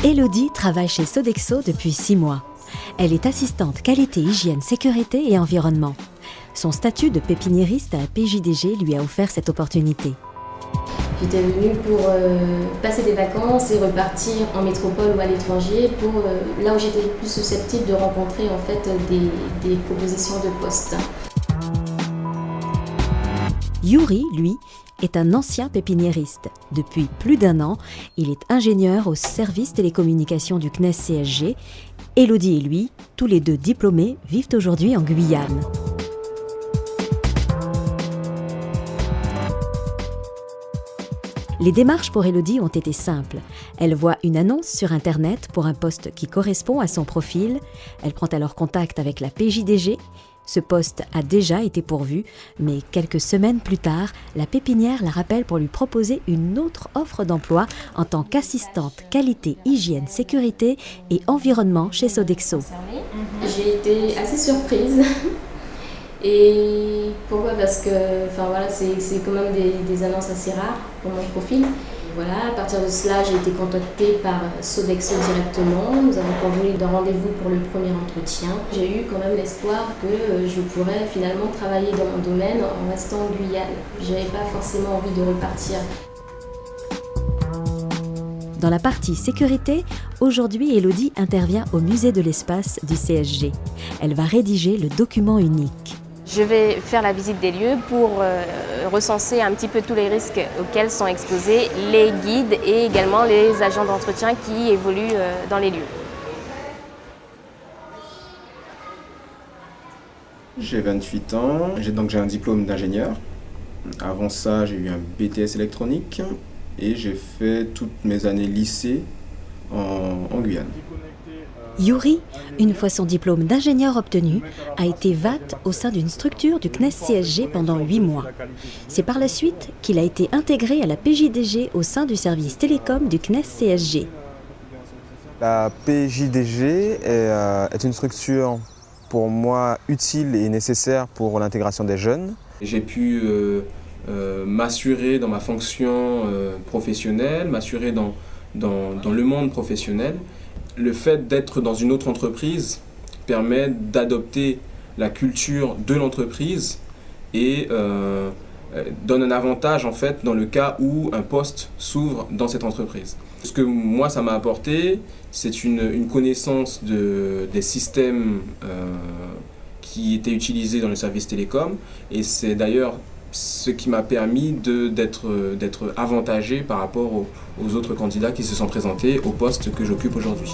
Élodie travaille chez Sodexo depuis 6 mois. Elle est assistante qualité, hygiène, sécurité et environnement. Son statut de pépiniériste à la PJDG lui a offert cette opportunité. J'étais venue pour passer des vacances et repartir en métropole ou à l'étranger, là où j'étais plus susceptible de rencontrer en fait des propositions de poste. Yuri, lui, est un ancien pépiniériste. Depuis plus d'1 an, il est ingénieur au service télécommunications du CNES CSG. Élodie et lui, tous les deux diplômés, vivent aujourd'hui en Guyane. Les démarches pour Élodie ont été simples. Elle voit une annonce sur Internet pour un poste qui correspond à son profil. Elle prend alors contact avec la PJDG. Ce poste a déjà été pourvu, mais quelques semaines plus tard, la pépinière la rappelle pour lui proposer une autre offre d'emploi en tant qu'assistante qualité, hygiène, sécurité et environnement chez Sodexo. J'ai été assez surprise. Et pourquoi ? Parce que c'est quand même des annonces assez rares pour mon profil. Voilà, à partir de cela, j'ai été contactée par Sodexo directement. Nous avons convenu d'un rendez-vous pour le premier entretien. J'ai eu quand même l'espoir que je pourrais finalement travailler dans mon domaine en restant en Guyane. Je n'avais pas forcément envie de repartir. Dans la partie sécurité, aujourd'hui, Élodie intervient au musée de l'espace du CSG. Elle va rédiger le document unique. Je vais faire la visite des lieux pour recenser un petit peu tous les risques auxquels sont exposés les guides et également les agents d'entretien qui évoluent dans les lieux. J'ai 28 ans, j'ai un diplôme d'ingénieur. Avant ça, j'ai eu un BTS électronique et j'ai fait toutes mes années lycée en Guyane. Yuri, une fois son diplôme d'ingénieur obtenu, a été VAT au sein d'une structure du CNES CSG pendant 8 mois. C'est par la suite qu'il a été intégré à la PJDG au sein du service télécom du CNES CSG. La PJDG est une structure pour moi utile et nécessaire pour l'intégration des jeunes. J'ai pu m'assurer dans ma fonction professionnelle, m'assurer dans le monde professionnel. Le fait d'être dans une autre entreprise permet d'adopter la culture de l'entreprise et donne un avantage en fait dans le cas où un poste s'ouvre dans cette entreprise. Ce que moi ça m'a apporté, c'est une connaissance des systèmes qui étaient utilisés dans le service télécom et c'est d'ailleurs ce qui m'a permis d'être avantagé par rapport aux autres candidats qui se sont présentés au poste que j'occupe aujourd'hui.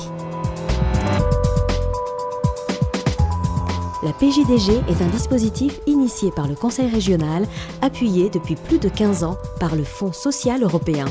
La PJDG est un dispositif initié par le Conseil régional, appuyé depuis plus de 15 ans par le Fonds social européen.